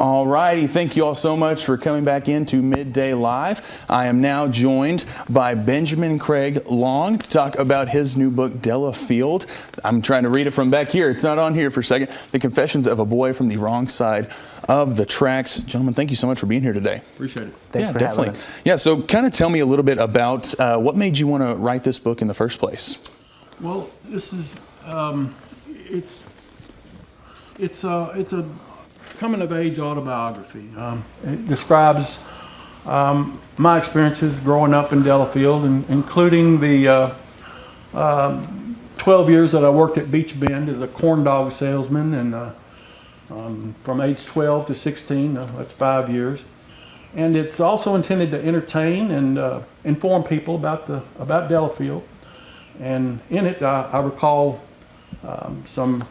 All righty, thank you all so much for coming back into Midday Live. I am now joined by Benjamin Craig Long to talk about his new book, Delafield. I'm trying to read it from back here. It's not on here for a second. The Confessions of a Boy from the Wrong Side of the Tracks. Gentlemen, thank you so much for being here today. Appreciate it. Thanks for definitely. having us. Yeah, so kind of tell me a little bit about what made you want to write this book in the first place. Well, this is it's a coming of age autobiography. It describes my experiences growing up in Delafield, including the 12 years that I worked at Beach Bend as a corn dog salesman, and from age 12 to 16, that's 5 years. And it's also intended to entertain and inform people about Delafield. And in it, I recall some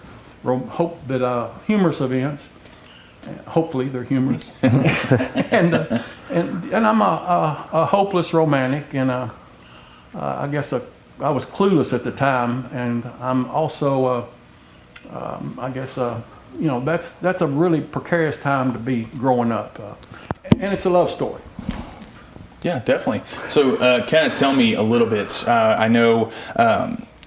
humorous events. Hopefully they're humorous. and I'm a hopeless romantic, and I guess I was clueless at the time, and I'm also that's a really precarious time to be growing up, and it's a love story. Yeah, definitely. So kind of tell me a little bit. I know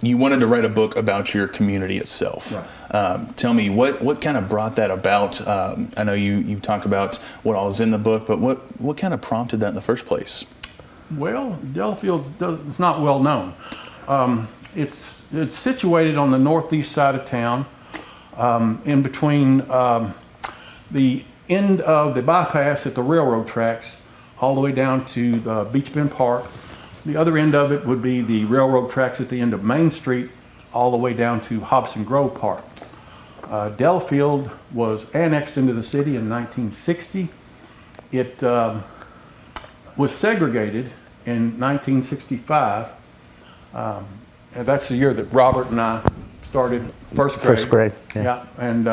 you wanted to write a book about your community itself. Right. Tell me what kind of brought that about. I know you talk about what all is in the book, but what kind of prompted that in the first place? Well, Delafield is not well known. It's situated on the northeast side of town, in between the end of the bypass at the railroad tracks, all the way down to the Beach Bend Park. The other end of it would be the railroad tracks at the end of Main Street, all the way down to Hobson Grove Park. Delafield was annexed into the city in 1960. It was segregated in 1965. And that's the year that Robert and I started first grade. First grade, yeah. And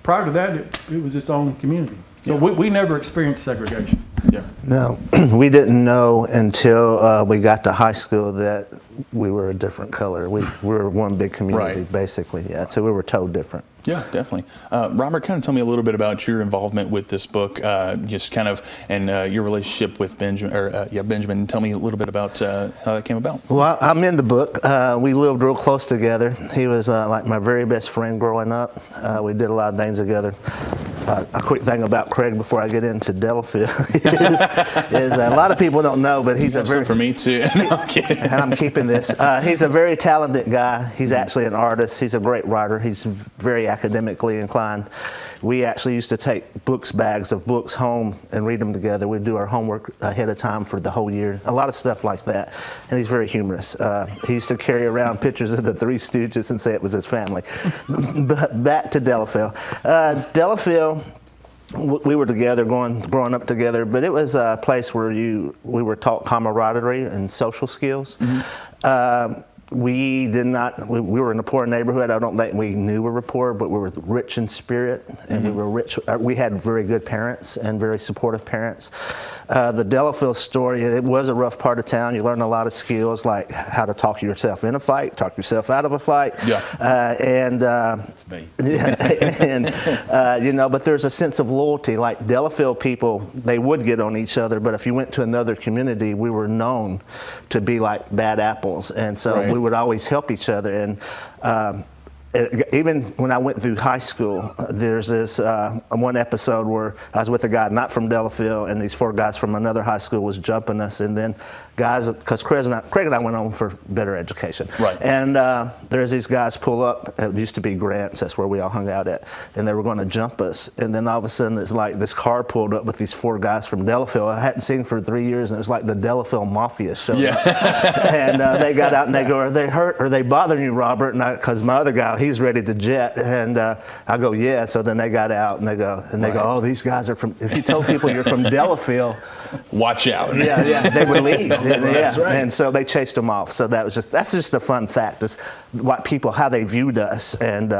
prior to that, it was its own community. So we never experienced segregation. Yeah. No, we didn't know until we got to high school that we were a different color. We were one big community, Right. basically. Yeah, so we were told different. Yeah, definitely. Robert, kind of tell me a little bit about your involvement with this book, just kind of, and your relationship with Benjamin. Tell me a little bit about how that came about. Well, I'm in the book. We lived real close together. He was like my very best friend growing up. We did a lot of things together. A quick thing about Craig before I get into Delafield is a lot of people don't know, but he's a very, for me too. No, I'm kidding. and I'm keeping this. He's a very talented guy. He's actually an artist. He's a great writer. He's very academically inclined. We actually used to take bags of books home and read them together. We'd do our homework ahead of time for the whole year. A lot of stuff like that. And he's very humorous. He used to carry around pictures of the Three Stooges and say it was his family. But back to Delafield. Delafield, we were together, growing up together, but it was a place where we were taught camaraderie and social skills. Mm-hmm. We were in a poor neighborhood. I don't think we knew we were poor, but we were rich in spirit, and we were rich. We had very good parents and very supportive parents. The Delafield story, it was a rough part of town. You learn a lot of skills, like how to talk yourself in a fight, talk yourself out of a fight. Yeah. That's me. But there's a sense of loyalty. Like Delafield people, they would get on each other, but if you went to another community, we were known to be like bad apples, and so Right. we would always help each other. And even when I went through high school, there's this one episode where I was with a guy not from Delafield, and these 4 guys from another high school was jumping us, and then guys, because Craig and I went on for better education. Right. And there's these guys pull up. It used to be Grant's. That's where we all hung out at. And they were going to jump us. And then all of a sudden, it's like this car pulled up with these 4 guys from Delafield. I hadn't seen for 3 years, and it was like the Delafield Mafia showed up. And they got out and they go, "Are they hurt? Are they bothering you, Robert?" And because my other guy, he's ready to jet. And I go, "Yeah." So then they got out and they go, "Oh, these guys are from." If you told people you're from Delafield, watch out. Yeah, they would leave. That's right. And so they chased them off. So that's just a fun fact, is what people, how they viewed us. And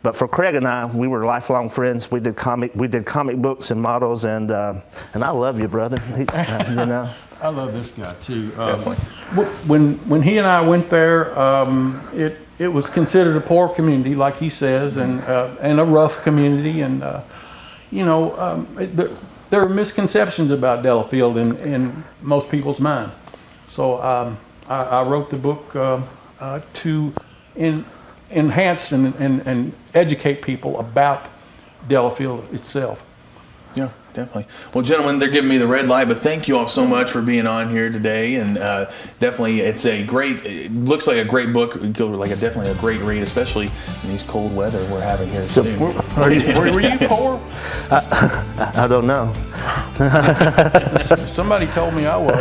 but for Craig and I, we were lifelong friends. We did comic books and models, and I love you, brother. I love this guy too. Definitely. When he and I went there, it was considered a poor community, like he says, and a rough community, and there are misconceptions about Delafield in most people's minds. So I wrote the book to enhance and educate people about Delafield itself. Yeah, definitely. Well, gentlemen, they're giving me the red light, but thank you all so much for being on here today. And definitely, it looks like a great book, definitely a great read, especially in these cold weather we're having here soon. Were you poor? I don't know. Somebody told me I was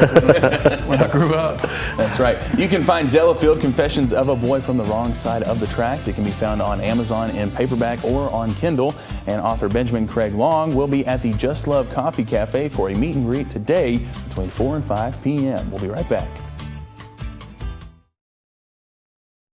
when I grew up. That's right. You can find Delafield, Confessions of a Boy from the Wrong Side of the Tracks. It can be found on Amazon in paperback or on Kindle. And author Benjamin Craig Long will be at the Just Love Coffee Cafe for a meet and greet today between 4 and 5 p.m. We'll be right back.